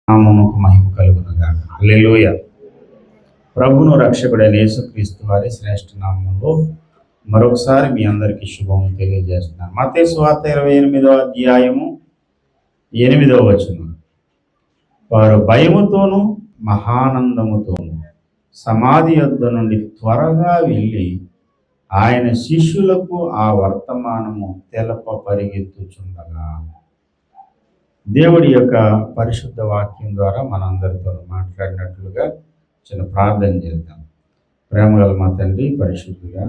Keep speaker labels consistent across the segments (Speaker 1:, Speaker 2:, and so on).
Speaker 1: నామమునకు మహిమ కలుగునుగాక. హల్లెలూయా. ప్రభువును రక్షకుడైన యేసుక్రీస్తు వారి శ్రేష్ఠ నామములో మరొకసారి మీ అందరికీ శుభం తెలియజేస్తున్నాను. మత్తయి సువార్త 28వ అధ్యాయము 8వ వచనం. వారు భయముతోనూ మహానందముతోనూ సమాధి యొద్ద నుండి త్వరగా వెళ్ళి ఆయన శిష్యులకు ఆ వర్తమానము తెలప పరిగెత్తుచుండగా. దేవుడి యొక్క పరిశుద్ధ వాక్యం ద్వారా మనందరితో మాట్లాడినట్లుగా చిన్న ప్రార్థన చేద్దాం. ప్రేమగల మా తండ్రి, పరిశుద్ధుగా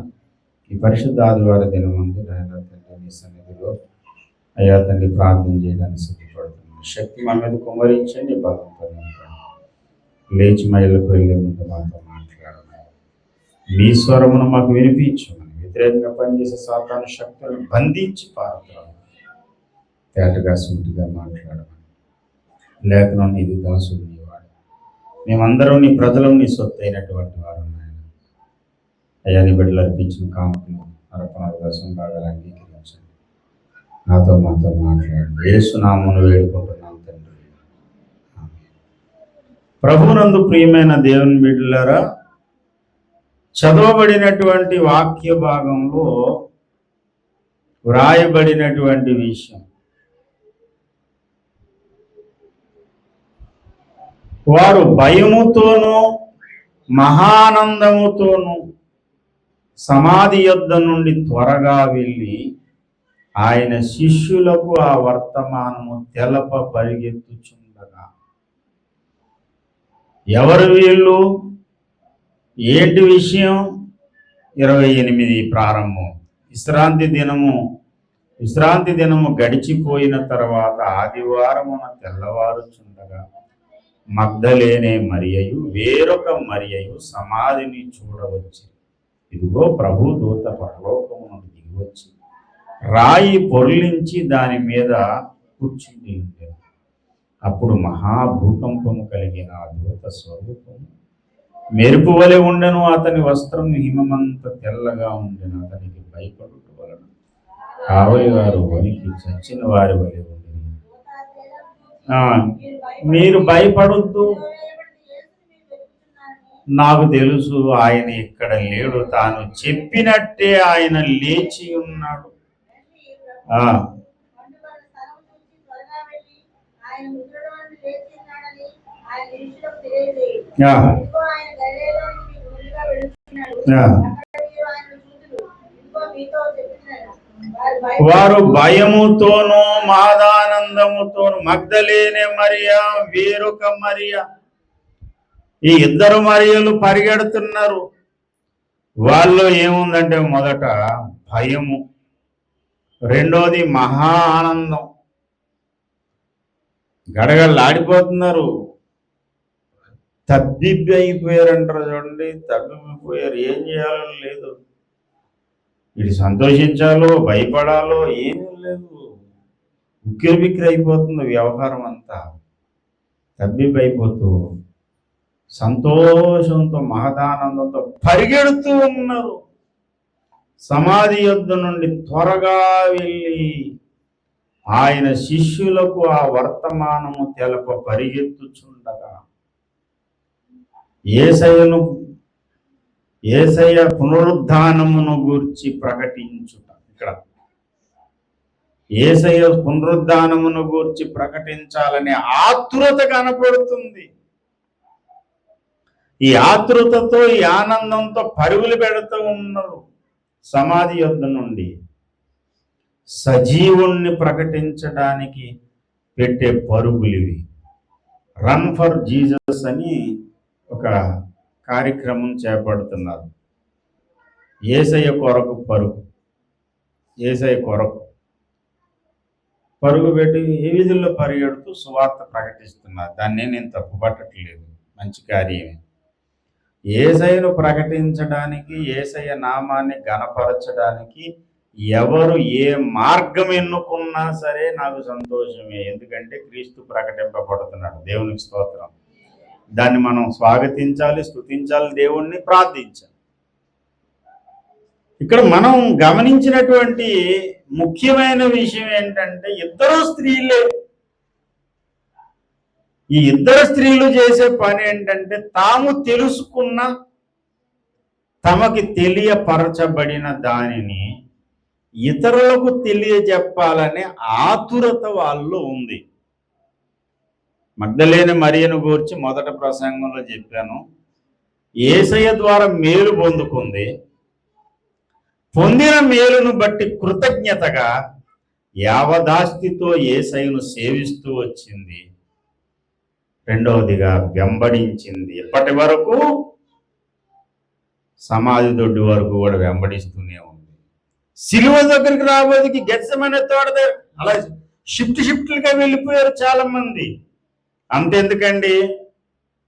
Speaker 1: ఈ పరిశుద్ధ ఆదివార దినమందు తండ్రి నీ సన్నిధిలో అయ్యా తండ్రి ప్రార్థన చేయడానికి సిద్ధపడుతున్నాం. శక్తి మా మీద కుమరించండి, బలంతో లేచి మహిళలకు వెళ్ళే ముందు మాతో మాట్లాడమని, మీ స్వరమును మాకు వినిపించమని, వ్యతిరేకంగా పనిచేసే సాతాను శక్తులను బంధించి పారుతాము. తేటగా సూటిగా మాట్లాడమని, లేఖనం నీది దాసుడు నీవాడు, మేమందరం నీ ప్రజలు నీ సొత్తు అయినటువంటి వారు నాయన. అయ్యా నీ బిడ్డలు అర్పించిన కాంపును అర్పణ భాగాలు అంగీకరించండి. మాతో మాట్లాడండి. యేసునామమున వేడుకుంటున్నాం తండ్రి. ప్రభువునందు ప్రియమైన దేవుని బిడ్డలారా, చదవబడినటువంటి వాక్య భాగంలో వ్రాయబడినటువంటి విషయం, వారు భయముతోనూ మహానందముతోనూ సమాధి యొద్ద నుండి త్వరగా వెళ్ళి ఆయన శిష్యులకు ఆ వర్తమానము తెలప పరిగెత్తుచుండగా. ఎవరు వీళ్ళు? ఏంటి విషయం? 28 ప్రారంభం. విశ్రాంతి దినము గడిచిపోయిన తర్వాత ఆదివారమున తెల్లవారుచుండగా మగ్దలేనే మరియయు వేరొక మరియయు సమాధిని చూడవచ్చు. ఇదిగో ప్రభు దూత పరలోకమును దిగివచ్చి రాయి పొర్లించి దాని మీద కూర్చుండి ఉండేది. అప్పుడు మహాభూకంపము కలిగిన ఆ దూత స్వరూపము మెరుపు వలె ఉండెను. అతని వస్త్రం హిమమంత తెల్లగా ఉండెను. అతనికి భయపడుట వలన కావలి వారు వణికి చచ్చిన వారి వలె ఉండేది. మీరు భయపడొద్దు, నాకు తెలుసు ఆయన ఇక్కడ లేడు, తాను చెప్పినట్టే ఆయన లేచి ఉన్నాడు. వారు భయముతోనూ మహదానందముతోనూ మగ్దలేనే మరియా వేరొక మరియా, ఈ ఇద్దరు మరియలు పరిగెడుతున్నారు. వాళ్ళు ఏముందంటే మొదట భయము, రెండోది మహా ఆనందం. గడగడలాడిపోతున్నారు, తబ్బిబ్బి అయిపోయారంటారు చూడండి, తబ్బిబ్బిపోయారు. ఏం చేయాలో లేదు, ఇటు సంతోషించాలో భయపడాలో ఏమీ లేదు. ఉక్కిరి బిక్కిరి అయిపోతుంది వ్యవహారం అంతా. తబ్బిబ్బైపోతూ సంతోషంతో మహదానందంతో పరిగెడుతూ ఉన్నారు. సమాధి యొద్ద నుండి త్వరగా వెళ్ళి ఆయన శిష్యులకు ఆ వర్తమానము తెలప పరిగెత్తుచుండగా. యేసయ్య పునరుద్ధానమును గూర్చి ప్రకటించుట. ఇక్కడ యేసయ్య పునరుద్ధానమును గూర్చి ప్రకటించాలనే ఆతృత కనపడుతుంది. ఈ ఆతృతతో, ఈ ఆనందంతో పరుగులు పెడుతూ ఉన్నారు. సమాధి యొద్ద నుండి సజీవుణ్ణి ప్రకటించడానికి పెట్టే పరుగులివి. రన్ ఫర్ జీసస్ అని ఒక కార్యక్రమం చేపడుతున్నారు. యేసయ్య కొరకు పరుగు పెట్టి ఏ విధుల్లో పరిగెడుతూ సువార్త ప్రకటిస్తున్నారు. దాన్ని నేను తప్పుపట్టట్లేదు, మంచి కార్యమే. యేసయ్యను ప్రకటించడానికి, యేసయ్య నామాన్ని గణపరచడానికి ఎవరు ఏ మార్గం ఎన్నుకున్నా సరే నాకు సంతోషమే. ఎందుకంటే క్రీస్తు ప్రకటింపబడుతున్నాడు. దేవునికి స్తోత్రం. దాన్ని మనం స్వాగతించాలి, స్తుతించాలి, దేవుణ్ణి ప్రార్థించాలి. ఇక్కడ మనం గమనించినటువంటి ముఖ్యమైన విషయం ఏంటంటే, ఇద్దరు స్త్రీలే. ఈ ఇద్దరు స్త్రీలు చేసే పని ఏంటంటే తాము తెలుసుకున్న తమకి తెలియపరచబడిన దానిని ఇతరులకు తెలియజెప్పాలనే ఆతురత వాళ్ళలో ఉంది. మగ్దలేని మరియను గూర్చి మొదటి ప్రసంగంలో చెప్పాను. యేసయ్య ద్వారా మేలు పొందుకుంది. పొందిన మేలును బట్టి కృతజ్ఞతగా యావదాస్తితో యేసయ్యను సేవిస్తూ వచ్చింది. రెండవదిగా వెంబడించింది. ఇప్పటి వరకు సమాధి దొడ్డి వరకు కూడా వెంబడిస్తూనే ఉంది. సిలువ దగ్గరికి రాబోదికి గెత్సెమనే తోట దగ్గర అలా షిఫ్ట్లుగా వెళ్ళిపోయారు చాలా మంది. అంతెందుకండి,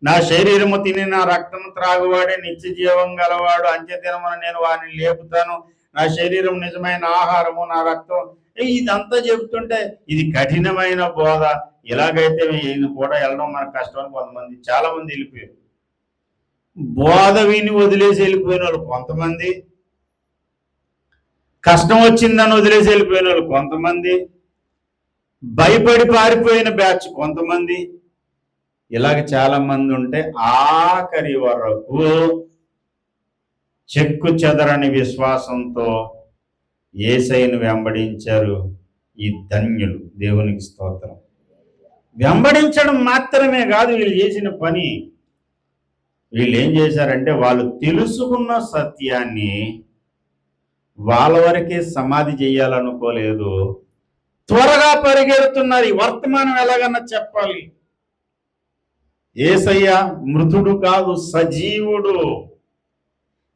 Speaker 1: నా శరీరము తిని నా రక్తము త్రాగువాడే నిత్య జీవం గలవాడు, అంత్యదినమున నేను వారిని లేపుతాను, నా శరీరం నిజమైన ఆహారము, నా రక్తం. ఇదంతా చెబుతుంటే ఇది కఠినమైన బోధ. ఇలాగైతే ఈయన కూడా వెళ్ళడం మనకు కష్టం అని కొంతమంది చాలా మంది వెళ్ళిపోయారు. బోధ విని వదిలేసి వెళ్ళిపోయిన వాళ్ళు కొంతమంది, కష్టం వచ్చిందని వదిలేసి వెళ్ళిపోయిన వాళ్ళు కొంతమంది, భయపడి పారిపోయిన బ్యాచ్ కొంతమంది, ఇలాగ చాలా మంది ఉంటే ఆఖరి వరకు చెక్కు చెదరని విశ్వాసంతో యేసయ్యను వెంబడించారు ఈ ధన్యులు. దేవునికి స్తోత్రం. వెంబడించడం మాత్రమే కాదు వీళ్ళు చేసిన పని. వీళ్ళు ఏం చేశారంటే వాళ్ళు తెలుసుకున్న సత్యాన్ని వాళ్ళ వరకే సమాధి చేయాలనుకోలేదు. త్వరగా పరిగెడుతున్నారు. ఈ వర్తమానం ఎలాగన్నా చెప్పాలి. యేసయ్య మృతుడు కాదు, సజీవుడు.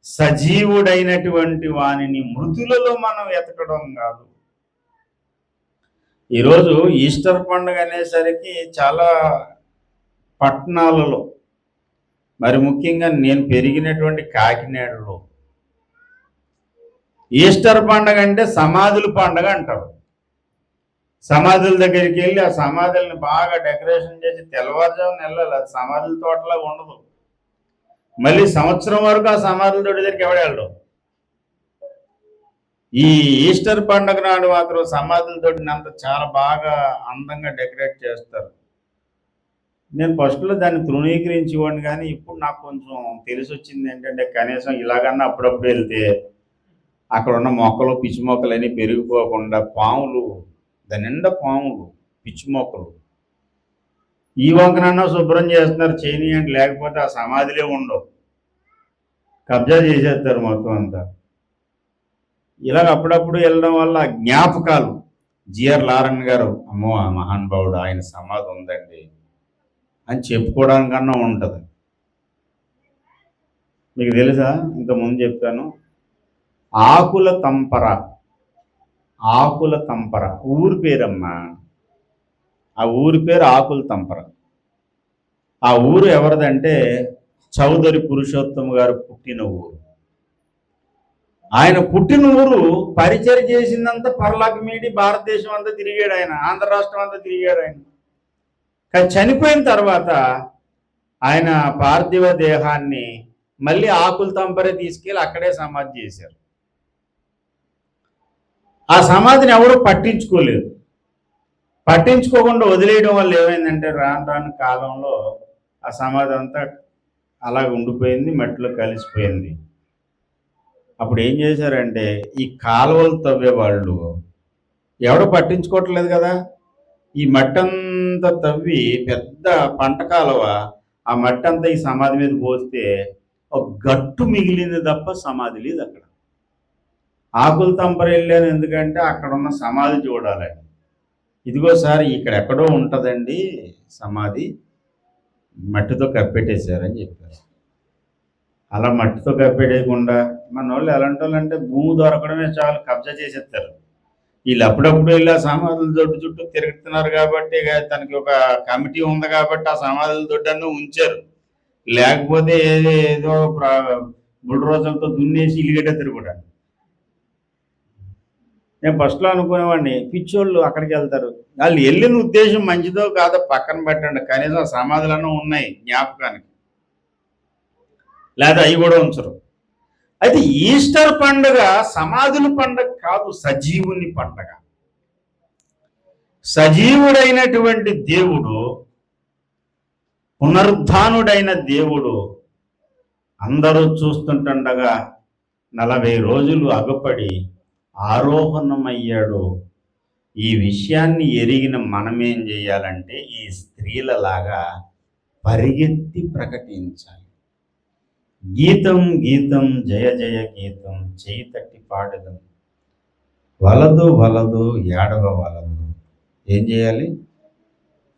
Speaker 1: సజీవుడైనటువంటి వానిని మృతులలో మనం వెతకడం కాదు. ఈరోజు ఈస్టర్ పండుగ అనేసరికి చాలా పట్టణాలలో, మరి ముఖ్యంగా నేను పెరిగినటువంటి కాకినాడలో ఈస్టర్ పండుగ అంటే సమాధుల పండుగ అంటారు. సమాధుల దగ్గరికి వెళ్ళి ఆ సమాధుల్ని బాగా డెకరేషన్ చేసి తెల్లవారుజామున వెళ్ళాలి. అది సమాధుల తోటలా ఉండదు. మళ్ళీ సంవత్సరం వరకు ఆ సమాధుల తోటి దగ్గరికి ఎవడు వెళ్ళడం. ఈ ఈస్టర్ పండుగ నాడు మాత్రం సమాధుల తోటినంత చాలా బాగా అందంగా డెకరేట్ చేస్తారు. నేను ఫస్ట్లో దాన్ని తృణీకరించేవాడిని, కానీ ఇప్పుడు నాకు కొంచెం తెలిసి వచ్చింది ఏంటంటే కనీసం ఇలాగన్నా అప్పుడప్పుడు వెళ్తే అక్కడ ఉన్న మొక్కలు పిచ్చి మొక్కలన్నీ పెరిగిపోకుండా పాములు, దాని నిండా పాములు, పిచ్చి మొక్కలు ఈ వంకనన్నా శుభ్రం చేస్తున్నారు చేయనియండి, లేకపోతే ఆ సమాధిలే ఉండవు, కబ్జా చేసేస్తారు మొత్తం అంతా. ఇలాగ అప్పుడప్పుడు వెళ్ళడం వల్ల జ్ఞాపకాలు. జిఆర్ లారన్ గారు, అమ్మో ఆ మహానుభావుడు, ఆయన సమాధి ఉందండి అని చెప్పుకోవడానికన్నా ఉంటుంది. మీకు తెలుసా, ఇంతకుముందు చెప్పాను, ఆకుల తంపర, ఆకుల తంపర ఊరి పేరమ్మా. ఆ ఊరి పేరు ఆకుల తంపర. ఆ ఊరు ఎవరిదంటే చౌదరి పురుషోత్తమ గారు పుట్టిన ఊరు. ఆయన పుట్టిన ఊరు పరిచయం చేసిందంతా పర్లాక మీడి భారతదేశం అంతా తిరిగాడు ఆయన, ఆంధ్ర రాష్ట్రం అంతా తిరిగాడు ఆయన. కానీ చనిపోయిన తర్వాత ఆయన పార్థివ దేహాన్ని మళ్ళీ ఆకుల తంపరే తీసుకెళ్ళి అక్కడే సమాధి చేశారు. ఆ సమాధిని ఎవరు పట్టించుకోలేదు. పట్టించుకోకుండా వదిలేయడం వల్ల ఏమైందంటే రాను రాను కాలంలో ఆ సమాధి అంతా అలాగ ఉండిపోయింది, మట్టిలో కలిసిపోయింది. అప్పుడు ఏం చేశారంటే ఈ కాలువలు తవ్వే వాళ్ళు ఎవడో పట్టించుకోవట్లేదు కదా, ఈ మట్టి అంతా తవ్వి పెద్ద పంట కాలువ, ఆ మట్టి అంతా ఈ సమాధి మీద పోస్తే ఒక గట్టు మిగిలింది తప్ప సమాధి లేదు అక్కడ. ఆకుల తంపర వెళ్ళాను ఎందుకంటే అక్కడ ఉన్న సమాధి చూడాలని. ఇదిగో సార్ ఇక్కడ ఎక్కడో ఉంటుందండి సమాధి, మట్టితో కప్పెట్టేశారని చెప్పారు. అలా మట్టితో కప్పెట్టేయకుండా మన వాళ్ళు ఎలాంటి వాళ్ళు అంటే భూమి దొరకడమే చాలు కబ్జా చేసేస్తారు. వీళ్ళు అప్పుడప్పుడు వెళ్ళి ఆ సమాధుల దొడ్డు చుట్టూ తిరుగుతున్నారు కాబట్టి, తనకి ఒక కమిటీ ఉంది కాబట్టి ఆ సమాధుల దొడ్డನ್ನು ఉంచారు. లేకపోతే ఏదో బుల్డోజర్లతో దున్నేసి ఇల్లుగడ్డ తిరుగుతారు. నేను ఫస్ట్లో అనుకునేవాడిని పిచ్చోళ్ళు అక్కడికి వెళ్తారు, వాళ్ళు వెళ్ళిన ఉద్దేశం మంచిదో కాదో పక్కన పెట్టండి, కనీసం సమాధులన్నీ ఉన్నాయి జ్ఞాపకానికి, లేదా అవి కూడా ఉంచరు. అయితే ఈస్టర్ పండుగ సమాధుల పండుగ కాదు, సజీవుని పండుగ. సజీవుడైనటువంటి దేవుడు పునరుద్ధానుడైన దేవుడు అందరూ చూస్తుంటుండగా 40 రోజులు అగపడి ఆరోహణమయ్యాడు. ఈ విషయాన్ని ఎరిగిన మనమేం చేయాలంటే ఈ స్త్రీలలాగా పరిగెత్తి ప్రకటించాలి. గీతం గీతం జయ జయ గీతం చేయి తట్టి పాడదాం, వలదు వలదు ఏడవ వలదు. ఏం చేయాలి?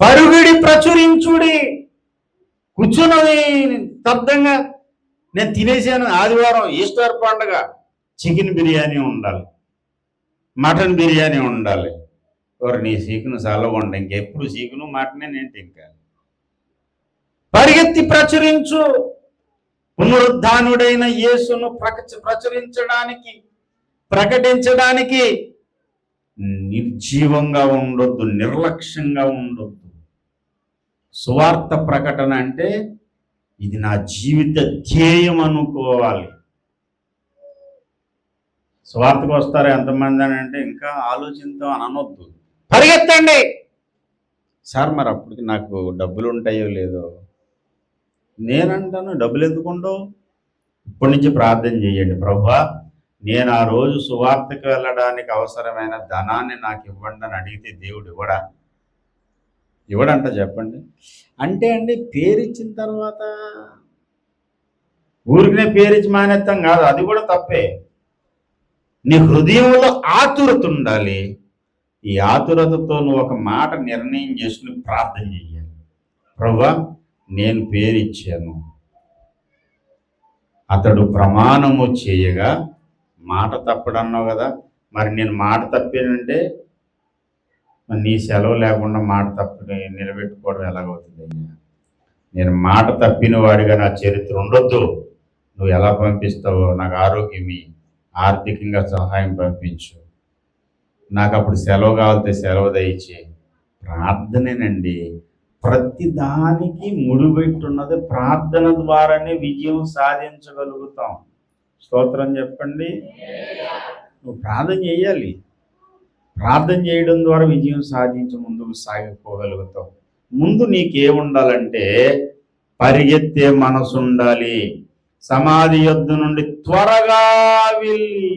Speaker 1: పరుగుడి ప్రచురించుడి. కూర్చున్నది స్తబ్దంగా నేను తినేసాను. ఆదివారం ఈస్టర్ పండుగ, చికెన్ బిర్యానీ ఉండాలి, మటన్ బిర్యానీ ఉండాలి. నీ సీకును చల్లగొండ, ఇంకెప్పుడు సీకును మటనే నేను తింటాను. పరిగెత్తి ప్రచురించు. పునరుద్ధానుడైన యేసును ప్రచురించడానికి, ప్రకటించడానికి నిర్జీవంగా ఉండొద్దు, నిర్లక్ష్యంగా ఉండొద్దు. సువార్త ప్రకటన అంటే ఇది నా జీవిత ధ్యేయం అనుకోవాలి. సువార్తకు వస్తారు ఎంతమంది అని అంటే ఇంకా ఆలోచిద్దాం అని అనొద్దు, పరిగెత్తండి. సార్ మరి అప్పటికి నాకు డబ్బులు ఉంటాయో లేదో. నేనంటాను, డబ్బులు ఎందుకుండవు? ఇప్పటి నుంచి ప్రార్థన చేయండి, ప్రభువా నేను ఆ రోజు సువార్తకు వెళ్ళడానికి అవసరమైన ధనాన్ని నాకు ఇవ్వండి అని అడిగితే దేవుడు ఇవ్వడంట. చెప్పండి. అంటే అండి పేరిచ్చిన తర్వాత ఊరికినే పేరిచ్చి మానేస్తాం కాదు, అది కూడా తప్పే. నీ హృదయంలో ఆతురత ఉండాలి. ఈ ఆతురతతో నువ్వు ఒక మాట నిర్ణయం చేసుకుని ప్రార్థన చెయ్యాలి. ప్రభువా నేను పేరిచ్చాను. అతడు ప్రమాణము చేయగా మాట తప్పడన్నావు కదా, మరి నేను మాట తప్పానంటే నీ సెలవు లేకుండా మాట తప్పి నిలబెట్టుకోవడం ఎలాగవుతుంది? నేను మాట తప్పిన వాడిగా నా చరిత్ర ఉండొద్దు. నువ్వు ఎలా పంపిస్తావో నాకు ఆరోగ్యమి, ఆర్థికంగా సహాయం పంపించు, నాకు అప్పుడు సెలవు కావాలితే సెలవు దయచే. ప్రార్థనేనండి. ప్రతి దానికి ముడిపెట్టున్నది ప్రార్థన ద్వారానే విజయం సాధించగలుగుతాం. స్తోత్రం చెప్పండి. నువ్వు ప్రార్థన చేయాలి. ప్రార్థన చేయడం ద్వారా విజయం సాధించి ముందుకు సాగిపోగలుగుతావు. ముందు నీకేముండాలంటే పరిగెత్తే మనసు ఉండాలి. సమాధి యొద్ద నుండి త్వరగా వెళ్ళి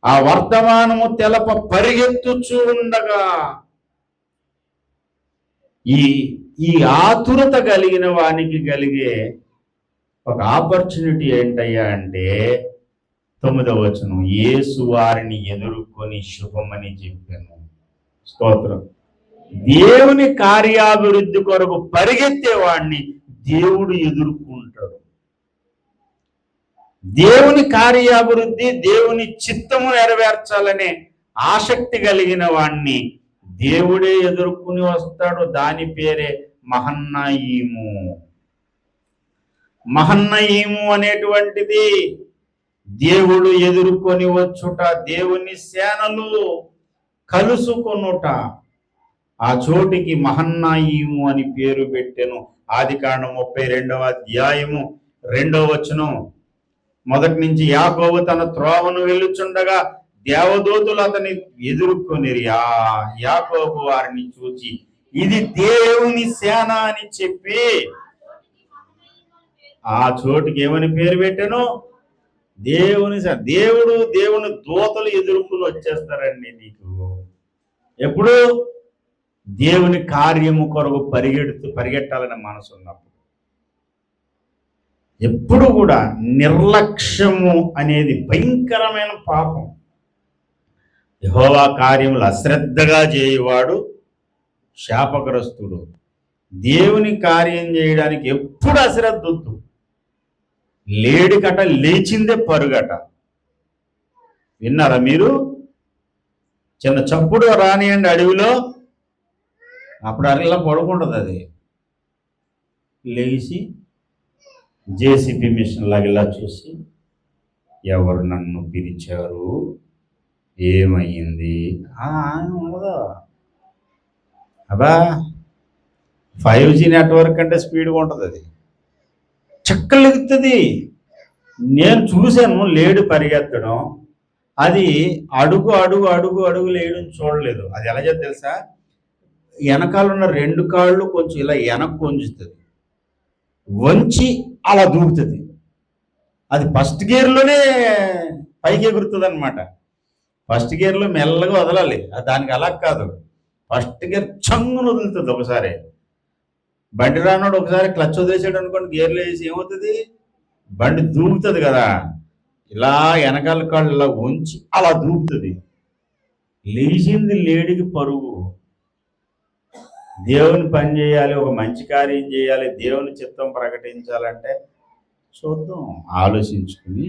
Speaker 1: ఆ వర్తమానము తెలప పరిగెత్తుచూ ఉండగా ఈ ఆతురత కలిగిన వానికి కలిగే ఒక ఆపర్చునిటీ ఏంటయ్యా అంటే 9వ వచనం, యేసు వారిని ఎదుర్కొని శుభమని చెప్పాను. స్తోత్రం. దేవుని కార్యాభివృద్ధి కొరకు పరిగెత్తేవాడిని దేవుడు ఎదుర్కొంటాడు. దేవుని కార్యాభివృద్ధి, దేవుని చిత్తము నెరవేర్చాలనే ఆసక్తి కలిగిన వాణ్ణి దేవుడే ఎదుర్కొని వస్తాడు. దాని పేరే మహన్నయీము. మహన్నయీము అనేటువంటిది దేవుడు ఎదుర్కొని వచ్చుట, దేవుని సేనలు కలుసుకొనుట. ఆ చోటికి మహన్నయీము అని పేరు పెట్టెను. ఆదికాండం 32వ అధ్యాయము 2వ వచనం. మొదటి నుంచి యాకోబు తన త్రోవను వెళ్ళుచుండగా దేవదూతలు అతని ఎదుర్కొనిరి. ఆ యాకోబు వారిని చూచి ఇది దేవుని సేన అని చెప్పి ఆ చోటుకి ఏమని పేరు పెట్టాను? దేవుని సేన. దేవుని దూతలు ఎదుర్కొని వచ్చేస్తారండి నీకు. ఎప్పుడు? దేవుని కార్యము కొరకు పరిగెట్టాలనే మనసు ఉన్నప్పుడు. ఎప్పుడు కూడా నిర్లక్ష్యము అనేది భయంకరమైన పాపం. యెహోవా కార్యములు అశ్రద్ధగా చేయవాడు శాపగ్రస్తుడు. దేవుని కార్యం చేయడానికి ఎప్పుడు అశ్రద్ధ వద్దు. లేడికట లేచిందే పరుగట. విన్నారా మీరు? చిన్న చప్పుడు రానియండి అడవిలో, అప్పుడు అరలా పడుకుంటుంది. అది లేచి జేసీబీ మిషన్ లాగా ఇలా చూసి ఎవరు నన్ను పిలిచారు, ఏమయ్యింది ఉండదు. అబ్బా 5G నెట్వర్క్ అంటే స్పీడ్గా ఉంటుంది. అది చక్కలెగుతుంది. నేను చూశాను లేడు పరిగెత్తడం. అది అడుగు లేయడం చూడలేదు. అది ఎలా చేద్దాం తెలుసా? వెనకాల ఉన్న 2 కాళ్ళు కొంచెం ఇలా వెనక్కు వంచుతుంది, వంచి అలా దూకుతుంది. అది ఫస్ట్ గేర్లోనే పైకి ఎగురుతుంది అనమాట. ఫస్ట్ గేర్లో మెల్లగా వదలాలి, దానికి అలా కాదు. ఫస్ట్ గేర్ చంగును వదులుతుంది ఒకసారి. బండి రానోడు ఒకసారి క్లచ్ వదిలేసాడు అనుకోండి, గేర్లో వేసి ఏమవుతుంది, బండి దూకుతుంది కదా. ఇలా వెనకాల కాళ్ళు ఇలా ఉంచి అలా దూకుతుంది. లేచింది లేడికి పరుగు. దేవుని పని చేయాలి, ఒక మంచి కార్యం చేయాలి, దేవుని చిత్తం ప్రకటించాలంటే చూద్దాం, ఆలోచించుకుని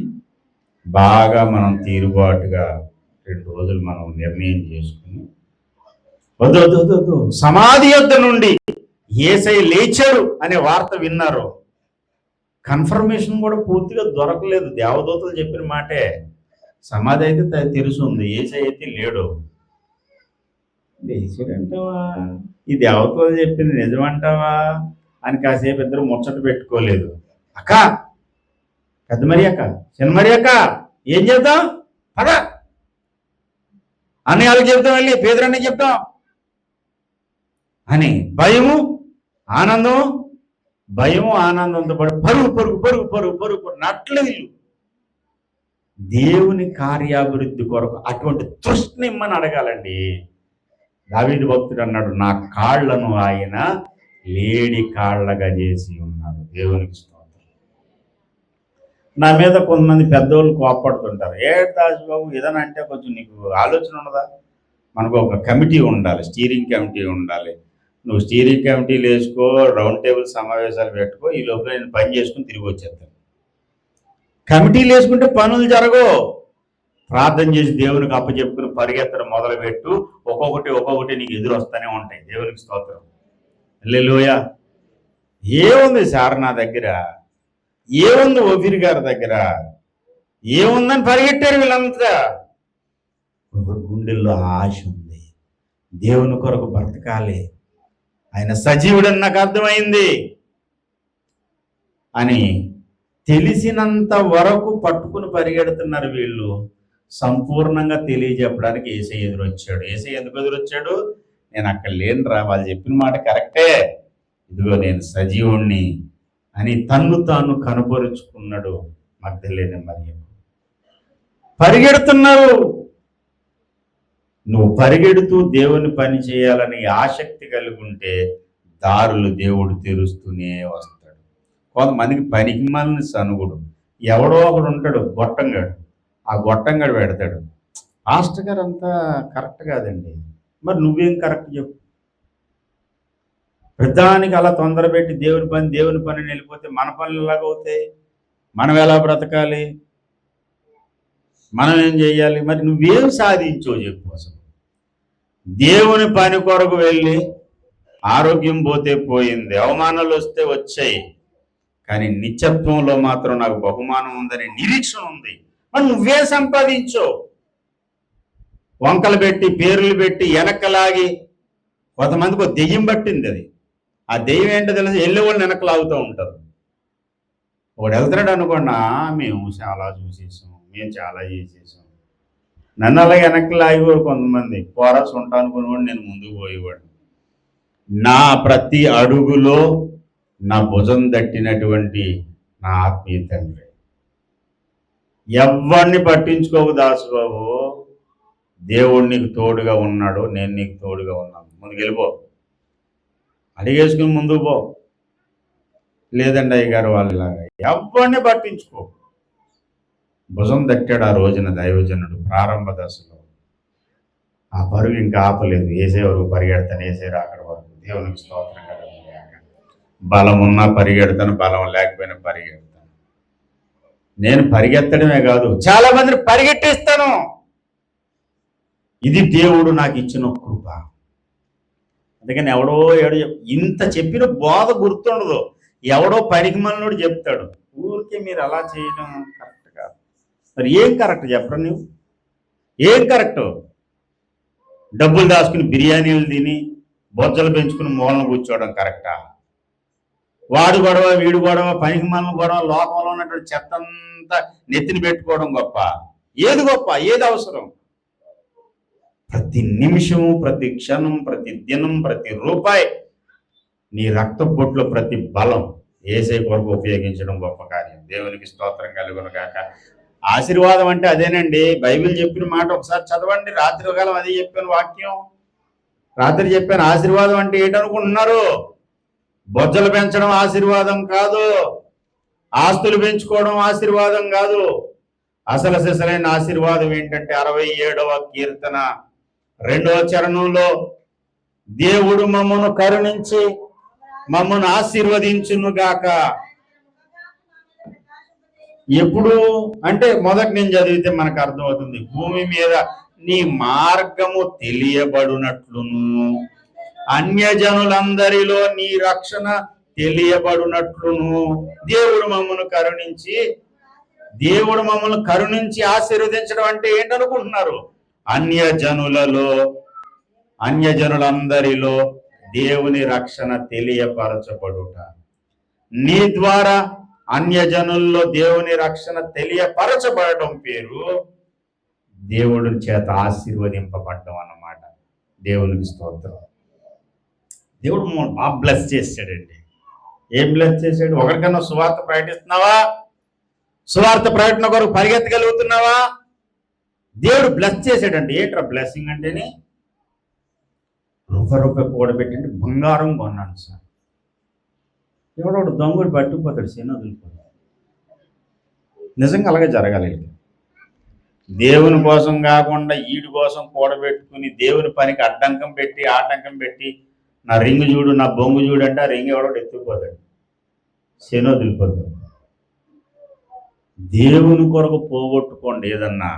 Speaker 1: బాగా మనం తీరుబాటుగా 2 రోజులు మనం నిర్ణయం చేసుకుని వద్దు వద్దు వద్దు వద్దు. సమాధి యొద్ద నుండి యేసయ్య లేచాడు అనే వార్త విన్నారు. కన్ఫర్మేషన్ కూడా పూర్తిగా దొరకలేదు. దేవదూతలు చెప్పిన మాటే, సమాధి అయితే తెలుసుంది, యేసయ్య అయితే లేడు. లేచాడంటావా, ఈ దేవతలు చెప్పింది నిజమంటావా అని కాసేపు ఇద్దరు ముచ్చట పెట్టుకోలేదు. అక్క, పెద్ద మరి అక్క, చిన్న మరి అక్క, ఏం చెప్తాం పద అని వాళ్ళకి చెప్తాం, వెళ్ళి పేదరన్నీ చెప్తాం అని భయము ఆనందం, భయము ఆనందంతో పాటు పరుగు పరుగు పరుగు పరుగు పరుగు పరుగు నట్లు ఇల్లు. దేవుని కార్యాభివృద్ధి కొరకు అటువంటి తృష్ణ ఇమ్మని అడగాలండి. దావీదు భక్తుడు అన్నాడు, నా కాళ్లను ఆయన లేడి కాళ్ళగా చేసి ఉన్నాడు. దేవునికి స్తోత్రం. నా మీద కొంతమంది పెద్దోళ్ళు కోపడుతుంటారు, ఏ దాసుబాబు ఏదైనా అంటే కొంచెం నీకు ఆలోచన ఉండదా? మనకు ఒక కమిటీ ఉండాలి, స్టీరింగ్ కమిటీ ఉండాలి. నువ్వు స్టీరింగ్ కమిటీలు వేసుకో, రౌండ్ టేబుల్ సమావేశాలు పెట్టుకో, ఈ లోపల నేను పని చేసుకుని తిరిగి వచ్చేస్తాను. కమిటీలు వేసుకుంటే పనులు జరగవు. ప్రార్థన చేసి దేవునికి అప్పచెప్పుకుని పరిగెత్తడం మొదలుపెట్టు, ఒక్కొక్కటి నీకు ఎదురు వస్తూనే ఉంటాయి. దేవునికి స్తోత్రం. హల్లెలూయా. ఏముంది సార్ నా దగ్గర, ఏముంది ఓఫీర్ గారి దగ్గర, ఏముందని పరిగెట్టారు వీళ్ళంతా. గుండెల్లో ఆశ ఉంది, దేవుని కొరకు బ్రతకాలి, ఆయన సజీవుడని నాకు అర్థమైంది అని తెలిసినంత వరకు పట్టుకుని పరిగెడుతున్నారు వీళ్ళు. సంపూర్ణంగా తెలియజెప్పడానికి యేసయ్య ఎదురొచ్చాడు. యేసయ్య ఎందుకు ఎదురొచ్చాడు? నేను అక్కడ లేనురా, వాళ్ళు చెప్పిన మాట కరెక్టే, ఇదిగో నేను సజీవుణ్ణి అని తన్ను తాను కనపరుచుకున్నాడు మగ్దలేనే మరియమ్మ. పరిగెడుతున్నారు. నువ్వు పరిగెడుతూ దేవుని పని చేయాలని ఆసక్తి కలిగి ఉంటే దారులు దేవుడు తెరుస్తూనే వస్తాడు. కొంతమందికి పనికి మాలిన సనుగుడు, ఎవడో ఒకడు ఉంటాడు గొట్టంగాడు, ఆ గొట్టంగాడు పెడతాడు, పాస్టర్ గారు అంతా కరెక్ట్ కాదండి. మరి నువ్వేం కరెక్ట్ చెప్పు? ప్రధానికి అలా తొందర పెట్టి దేవుని పని వెళ్ళిపోతే మన పనులు ఎలాగవుతాయి? మనం ఎలా బ్రతకాలి? మనం ఏం చేయాలి? మరి నువ్వేం సాధించో చెప్పు. అసలు దేవుని పని కొరకు వెళ్ళి ఆరోగ్యం పోతే పోయింది, అవమానాలు వస్తే వచ్చాయి, కానీ నిత్యత్వంలో మాత్రం నాకు బహుమానం ఉందని నిరీక్షణ ఉంది. మరి నువ్వే సంపాదించో. వంకలు పెట్టి పేర్లు పెట్టి వెనక్కలాగి, కొంతమందికి ఒక దెయ్యం పట్టింది. అది ఆ దెయ్యం ఏంటో తెలిసి వెళ్ళే వాళ్ళు వెనక్కలాగుతూ ఉంటారు. ఒకడు వెళ్తున్నాడు అనుకోండి, మేము చాలా చూసేసాం, మేము చాలా చేసేసాం, నన్ను అలాగే వెనక్కి లాగేవాడు. కొంతమంది పోరాల్సి ఉంటా అనుకునేవాడు, నేను ముందుకు పోయేవాడు. నా ప్రతి అడుగులో నా భుజం తట్టినటువంటి నా ఆత్మీయ తండ్రి. ఎవరిని పట్టించుకోవు దాసుబాబు, దేవుడు నీకు తోడుగా ఉన్నాడు, నేను నీకు తోడుగా ఉన్నాను. ముందుకు వెళ్ళిపో, అడిగేసుకుని ముందుకు పో. లేదండి అయ్యగారు వాళ్ళలాగా ఎవరిని పట్టించుకో. భుజం తట్టాడు ఆ రోజున దైవజనుడు ప్రారంభ దశలో. ఆ పరుగు ఇంకా ఆపలేదు, వేసే వరకు పరిగెడతాను, వేసే అక్కడ వరకు. దేవునికి స్తోత్రం కదా. బలం ఉన్నా పరిగెడతాను, బలం లేకపోయినా పరిగెడతాను. నేను పరిగెత్తడమే కాదు, చాలా మందిని పరిగెట్టేస్తాను. ఇది దేవుడు నాకు ఇచ్చిన కృప. అందుకని ఎవడో ఇంత చెప్పిన బోధ గుర్తుండదు, ఎవడో పనికి మనోడు చెప్తాడు. ఊరికే మీరు అలా చేయడం కరెక్ట్ కాదు. మరి ఏం కరెక్ట్ చెప్పరా? నువ్వు ఏం కరెక్ట్? డబ్బులు దాచుకుని బిర్యానీలు తిని బొజ్జలు పెంచుకుని మూలను కూర్చోవడం కరెక్టా? వాడు గొడవ, వీడు గొడవ, పనికి మనల గొడవ, లోకంలో ఉన్నటువంటి చెత్తంతా నెత్తిని పెట్టుకోవడం గొప్ప? ఏది గొప్ప? ఏది అవసరం? ప్రతి నిమిషము, ప్రతి క్షణం, ప్రతి దినం, ప్రతి రూపాయి, నీ రక్త బొట్లో ప్రతి బలం యేసయ్య కొరకు ఉపయోగించడం గొప్ప కార్యం. దేవునికి స్తోత్రం కలుగును గాక. ఆశీర్వాదం అంటే అదేనండి. బైబిల్ చెప్పిన మాట ఒకసారి చదవండి. రాత్రి కాలం అదే చెప్పాను వాక్యం. రాత్రి చెప్పాను. ఆశీర్వాదం అంటే ఏంటనుకుంటున్నారు? బొజ్జలు పెంచడం ఆశీర్వాదం కాదు. ఆస్తులు పెంచుకోవడం ఆశీర్వాదం కాదు. అసలు సిసలైన ఆశీర్వాదం ఏంటంటే 67వ కీర్తన 2వ చరణంలో, దేవుడు మమ్మను కరుణించి మమ్మను ఆశీర్వదించునుగాక. ఎప్పుడు అంటే మొదటి నేను చదివితే మనకు అర్థమవుతుంది. భూమి మీద నీ మార్గము తెలియబడునట్లును, అన్యజనులందరిలో నీ రక్షణ తెలియబడునట్లును. దేవుడు మమ్మల్ని కరుణించి ఆశీర్వదించడం అంటే ఏంటనుకుంటున్నారు? అన్యజనులందరిలో దేవుని రక్షణ తెలియపరచబడుట. నీ ద్వారా అన్యజనుల్లో దేవుని రక్షణ తెలియపరచబడటం పేరు దేవుడి చేత ఆశీర్వదింపబడ్డం అన్నమాట. దేవునికి స్తోత్రం. దేవుడు బాగా బ్లెస్ చేశాడండి. ఏం బ్లెస్ చేశాడు? ఒకరికన్నా సువార్త ప్రకటిస్తున్నావా? సువార్త ప్రకటన కొరకు పరిగెత్తగలుగుతున్నావా? దేవుడు బ్లెస్ చేశాడండి. ఏంట్రా బ్లెస్సింగ్ అంటేనే? రూపాయి కూడబెట్టండి బంగారం కొన్నాను సార్. ఎవడోడు దొంగడు పట్టుకుపోతాడు, శని వదిలిపోతాడు. నిజంగా అలాగే జరగాలి. దేవుని కోసం కాకుండా ఈడి కోసం కూడబెట్టుకుని దేవుని పనికి అడ్డంకం పెట్టి ఆటంకం పెట్టి, నా రింగు చూడు, నా బొంగు చూడు అంటే ఆ రింగు ఎవడో ఎత్తుకుపోతాడు, శని వదిలిపోతాడు. దేవుని కొరకు పోగొట్టుకోండి. ఏదన్నా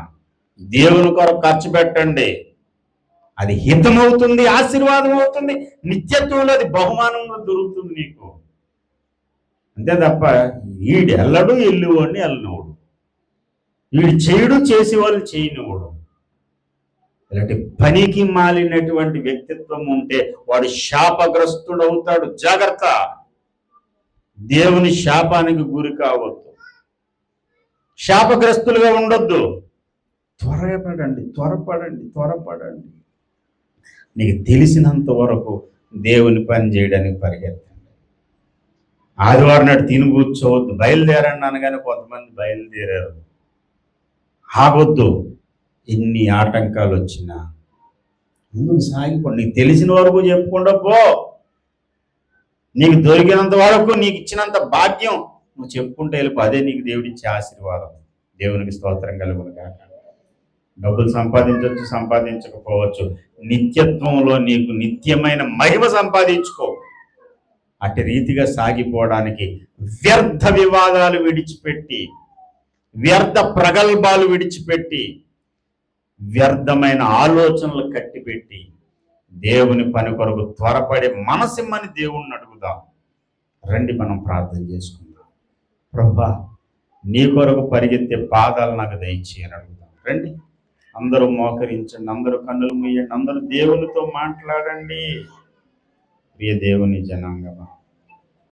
Speaker 1: దేవుని కొరకు ఖర్చు పెట్టండి. అది హితమవుతుంది, ఆశీర్వాదం అవుతుంది, నిత్యత్వంలో అది బహుమానంగా దొరుకుతుంది నీకు. అంతే తప్ప వీడు ఎల్లడు ఎల్లువాడిని ఎల్లనవుడు, వీడు చేయుడు చేసేవాళ్ళు చేయనివాడు. ఇలాంటి పనికి మాలినటువంటి వ్యక్తిత్వం ఉంటే వాడు శాపగ్రస్తుడవుతాడు. జాగ్రత్త. దేవుని శాపానికి గురి కావద్దు, శాపగ్రస్తులుగా ఉండొద్దు. త్వరపడండి. నీకు తెలిసినంత వరకు దేవుని పని చేయడానికి పరిగెత్తండి. ఆదివారం నాడు తిని కూర్చోవద్దు. బయలుదేరండి అనగానే కొంతమంది బయలుదేరారు. ఆగొద్దు. ఎన్ని ఆటంకాలు వచ్చినా ముందుకు సాగిపోండి. నీకు తెలిసిన వరకు చెప్పుకుండా పో. నీకు దొరికినంత వరకు, నీకు ఇచ్చినంత భాగ్యం నువ్వు చెప్పుకుంటే వెళ్ళిపో. అదే నీకు దేవుడిచ్చే ఆశీర్వాదం. దేవునికి స్తోత్రం కలుగును గాక. డబ్బులు సంపాదించవచ్చు, సంపాదించకపోవచ్చు. నిత్యత్వంలో నీకు నిత్యమైన మహిమ సంపాదించుకో. అటు రీతిగా సాగిపోవడానికి వ్యర్థ వివాదాలు విడిచిపెట్టి, వ్యర్థ ప్రగల్భాలు విడిచిపెట్టి, వ్యర్థమైన ఆలోచనలు కట్టిపెట్టి దేవుని పని కొరకు త్వరపడే మనసిమ్మని దేవుణ్ణి అడుగుదాం. రండి మనం ప్రార్థన చేసుకుందాం. ప్రభువా, నీ కొరకు పరిగెత్తే పాదాలు నాకు దయచేయని అడుగుదాం. రండి అందరూ మోకరించండి, అందరూ కన్నులు మూయండి, అందరూ దేవునితో మాట్లాడండి. ప్రియ దేవుని జనాంగమా,